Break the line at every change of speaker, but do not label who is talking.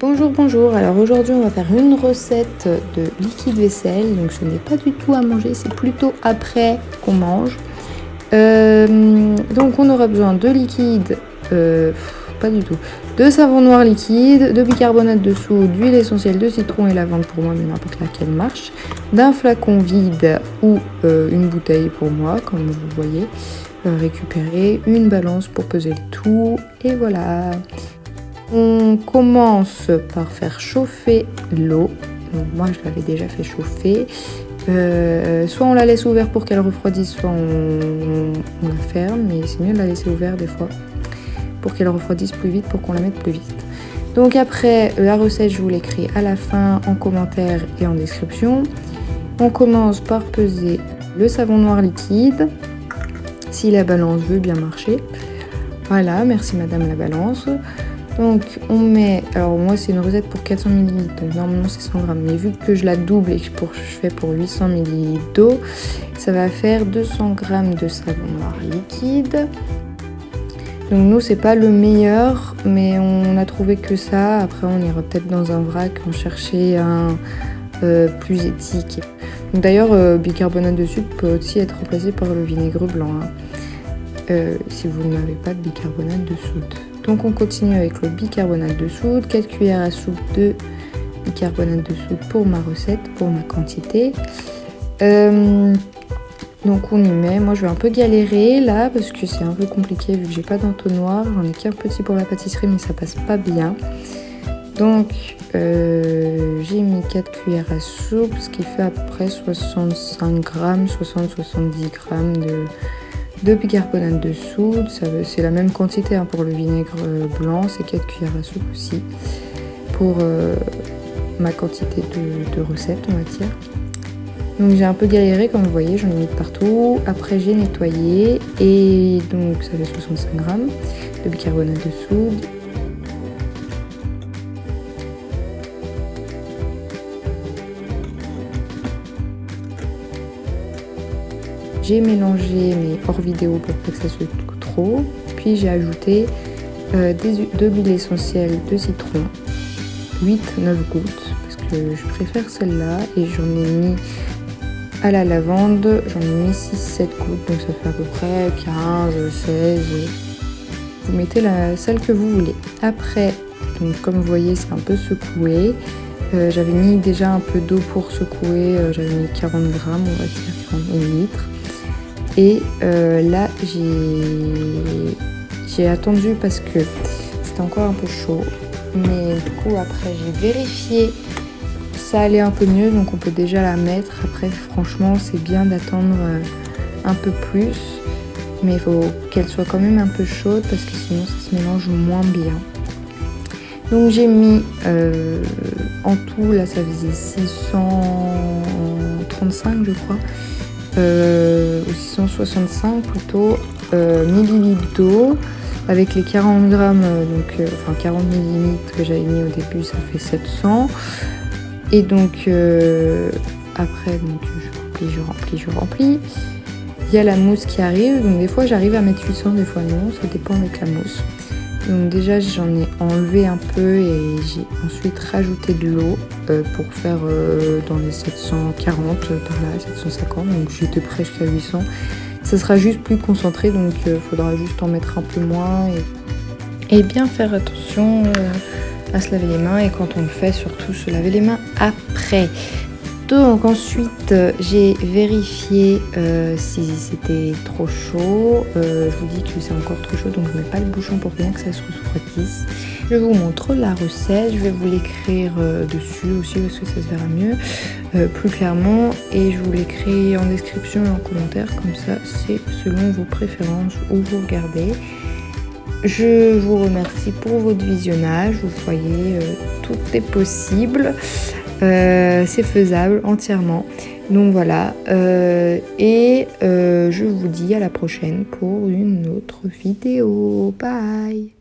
Bonjour, bonjour. Alors aujourd'hui on va faire une recette de liquide vaisselle. Donc ce n'est pas du tout à manger, c'est plutôt après qu'on mange. Donc on aura besoin de liquide, pas du tout, de savon noir liquide, de bicarbonate de soude, d'huile essentielle de citron et lavande pour moi, mais n'importe laquelle marche, d'un flacon vide ou une bouteille pour moi, comme vous voyez, récupérer une balance pour peser le tout, et voilà. On commence par faire chauffer l'eau. Donc moi je l'avais déjà fait chauffer. Soit on la laisse ouverte pour qu'elle refroidisse, soit on la ferme, mais c'est mieux de la laisser ouverte des fois pour qu'elle refroidisse plus vite, pour qu'on la mette plus vite. Donc après, la recette je vous l'écris à la fin en commentaire et en description. On commence par peser le savon noir liquide, si la balance veut bien marcher. Voilà, merci madame la balance. Donc on met, alors moi c'est une recette pour 400 ml, donc normalement c'est 100 grammes, mais vu que je la double et que je fais pour 800 ml d'eau, ça va faire 200 g de savon noir liquide. Donc nous c'est pas le meilleur, mais on a trouvé que ça. Après on ira peut-être dans un vrac en chercher un plus éthique. Donc d'ailleurs bicarbonate de soude peut aussi être remplacé par le vinaigre blanc, hein, si vous n'avez pas de bicarbonate de soude. Donc on continue avec le bicarbonate de soude, 4 cuillères à soupe de bicarbonate de soude pour ma recette, pour ma quantité. Donc on y met, moi je vais un peu galérer là parce que c'est un peu compliqué vu que j'ai pas d'entonnoir, j'en ai qu'un petit pour la pâtisserie mais ça passe pas bien. Donc j'ai mis 4 cuillères à soupe, ce qui fait à peu près 65 grammes, 60-70 grammes de bicarbonate de soude. C'est la même quantité hein, pour le vinaigre blanc, c'est 4 cuillères à soupe aussi pour ma quantité de recette, on va dire. Donc j'ai un peu galéré, comme vous voyez, j'en ai mis de partout. Après j'ai nettoyé et donc ça fait 65 grammes de bicarbonate de soude. J'ai mélangé mais hors vidéo pour pas que ça se coûte trop. Puis j'ai ajouté de l'huile essentielle de citron, 8-9 gouttes, parce que je préfère celle-là. Et j'en ai mis à la lavande, j'en ai mis 6-7 gouttes, donc ça fait à peu près 15-16. Vous mettez celle que vous voulez. Après, donc, comme vous voyez, c'est un peu secoué. J'avais mis déjà un peu d'eau pour secouer, j'avais mis 40 grammes, on va dire 40 millilitres. Et là j'ai attendu parce que c'était encore un peu chaud, mais du coup après j'ai vérifié, ça allait un peu mieux, donc on peut déjà la mettre. Après franchement c'est bien d'attendre un peu plus, mais il faut qu'elle soit quand même un peu chaude parce que sinon ça se mélange moins bien. Donc j'ai mis en tout, là ça faisait 635 je crois, ou 665 plutôt, millilitres d'eau, avec les 40 grammes, enfin 40 millilitres que j'avais mis au début, ça fait 700. Et donc après donc, je remplis. Il y a la mousse qui arrive, donc des fois j'arrive à mettre 800, des fois non, ça dépend avec la mousse. Donc déjà j'en ai enlevé un peu et j'ai ensuite rajouté de l'eau pour faire dans les 740 par là, 750, donc j'étais presque à 800. Ça sera juste plus concentré, donc il faudra juste en mettre un peu moins et bien faire attention à se laver les mains, et quand on le fait surtout se laver les mains après. Donc ensuite j'ai vérifié si c'était trop chaud. Je vous dis que c'est encore trop chaud, donc je mets pas le bouchon pour bien que ça se refroidisse. Je vous montre la recette, je vais vous l'écrire dessus aussi parce que ça se verra mieux, plus clairement, et je vous l'écris en description et en commentaire, comme ça c'est selon vos préférences où vous regardez. Je vous remercie pour votre visionnage, vous voyez, tout est possible. C'est faisable entièrement, donc voilà, et je vous dis à la prochaine pour une autre vidéo. Bye.